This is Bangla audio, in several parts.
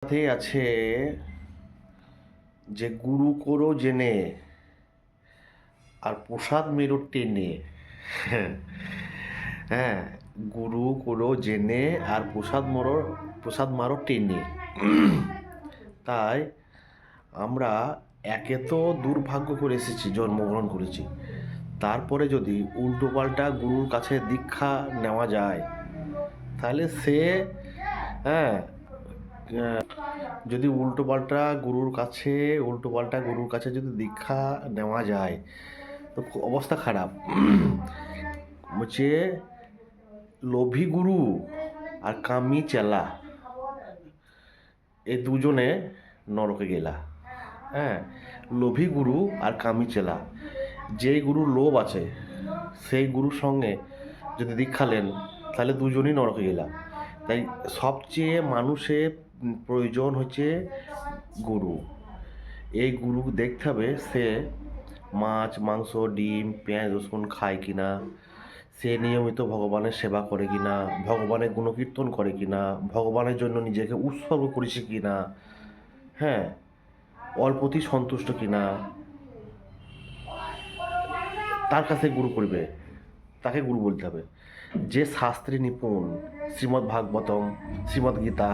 সাথে আছে যে গুরু করো জেনে আর প্রসাদ মেরো টেনে। হ্যাঁ, হ্যাঁ, গুরু করো জেনে আর প্রসাদ মারো টেনে। তাই আমরা একে তো দুর্ভাগ্য করে এসেছি, জন্মগ্রহণ করেছি, তারপরে যদি উল্টোপাল্টা গুরুর কাছে দীক্ষা নেওয়া যায় তাহলে সে, হ্যাঁ, যদি উল্টোপাল্টা গুরুর কাছে যদি দীক্ষা নেওয়া যায় তো অবস্থা খারাপ। হচ্ছে লোভী গুরু আর কামি চেলা, এই দুজনে নরকে গেলা। হ্যাঁ, লোভী গুরু আর কামি চেলা, যেই গুরুর লোভ আছে সেই গুরুর সঙ্গে যদি দীক্ষা নেন তাহলে দুজনই নরকে গেলা। তাই সবচেয়ে মানুষের প্রয়োজন হচ্ছে গুরু। এই গুরু দেখতে হবে সে মাছ মাংস ডিম পেঁয়াজ রসুন খায় কিনা, সে নিয়মিত ভগবানের সেবা করে কিনা, ভগবানের গুণকীর্তন করে কিনা, ভগবানের জন্য নিজেকে উৎসর্গ করেছে কিনা, হ্যাঁ, অল্পতেই সন্তুষ্ট কিনা, তার কাছে গুরু করবে, তাকে গুরু বলতে হবে। যে শাস্ত্রে নিপুণ, শ্রীমদ্ ভাগবতম, শ্রীমদ্ গীতা,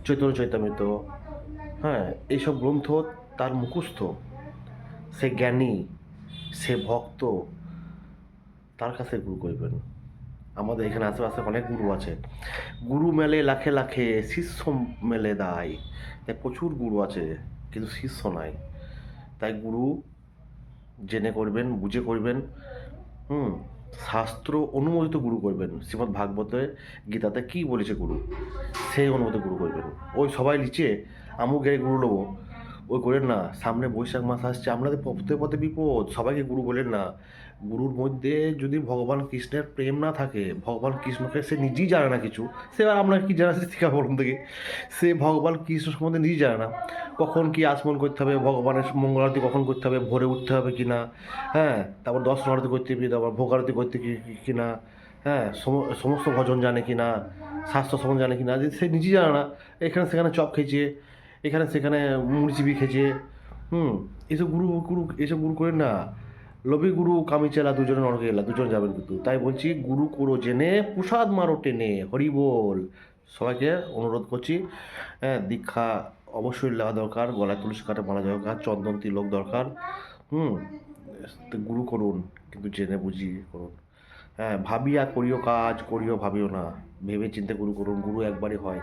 চৈতন্য চৈতামৃত, হ্যাঁ, এইসব গ্রন্থ তার মুখস্থ, সে জ্ঞানী, সে ভক্ত, তার কাছে গুরু করবেন। আমাদের এখানে আশেপাশে অনেক গুরু আছে, গুরু মেলে লাখে লাখে শিষ্য মেলে দায়। তাই প্রচুর গুরু আছে কিন্তু শিষ্য নাই। তাই গুরু জেনে করবেন, বুঝে করবেন। হুম, শাস্ত্র অনুমোদিত গুরু করবেন। শ্রীমদ্ ভাগবতে গীতাতে কি বলেছে গুরু, সেই অনুমোদিত গুরু করবেন। ওই সবাই লিখছে আমুক গায়ে গুরু নেবো, ওই করেন না। সামনে বৈশাখ মাস আসছে, আপনাদের পথে পথে বিপদ, সবাইকে গুরু বলেন না। গুরুর মধ্যে যদি ভগবান কৃষ্ণের প্রেম না থাকে, ভগবান কৃষ্ণকে সে নিজেই জানে না কিছু, সে আর আপনার কি জানা শিক্ষা বলুন থেকে, সে ভগবান কৃষ্ণ সম্বন্ধে নিজেই জানে না। কখন কি আচমন করতে হবে, ভগবানের মঙ্গল আরতি কখন করতে হবে, ভোরে উঠতে হবে কি না, হ্যাঁ, তারপর দর্শন আরতি করতে হবে, তারপর ভোগ আরতি করতে কি না, হ্যাঁ, সমস্ত ভজন জানে কি না, স্বাস্থ্য সম্বন্ধে জানে কি না, সে নিজেই জানে না। এখানে সেখানে চপ খেয়েছে, এখানে সেখানে মুড়ি চিবি খেয়েছে। হুম, এসব গুরু করেন না। লোভী গুরু কামি চেলা দুজনে নরকে গেলা, দুজন যাবেন কিন্তু। তাই বলছি গুরু করো জেনে প্রসাদ মারো টেনে, হরি বল। সবাইকে অনুরোধ করছি, হ্যাঁ, দীক্ষা অবশ্যই নেওয়া দরকার, গলায় তুলসী কাঠে মালা দরকার, চন্দন তিলক দরকার। হুম, তো গুরু করুন কিন্তু জেনে বুঝিয়ে করুন। হ্যাঁ, ভাবিয়া করিও কাজ, করিও ভাবিও না। ভেবে চিন্তে গুরু করুন। গুরু একবারই হয়,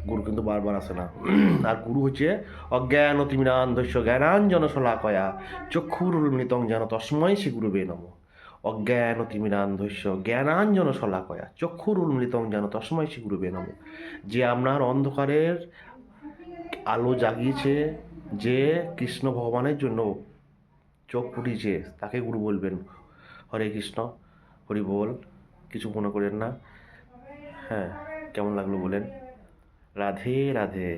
গুরু কিন্তু বারবার আসে না। আর গুরু হচ্ছে অজ্ঞান তিমিরান্ধস্য জ্ঞানাঞ্জন শলাকয়া চক্ষুরুন্মিলিতং যেন তস্মৈ শ্রী গুরুবে নমঃ। অজ্ঞান তিমিরান্ধস্য জ্ঞানাঞ্জন শলাকয়া চক্ষুরুন্মিলিতং যেন তস্মৈ শ্রী গুরুবে নমঃ। যে আপনার অন্ধকারের আলো জাগিয়েছে, যে কৃষ্ণ ভগবানের জন্য চোখ ফুটিয়েছে, তাকে গুরু বলবেন। হরে কৃষ্ণ, হরি বল। কিছু মনে করেন না। হ্যাঁ, কেমন লাগলো বলেন। রাধে রাধে।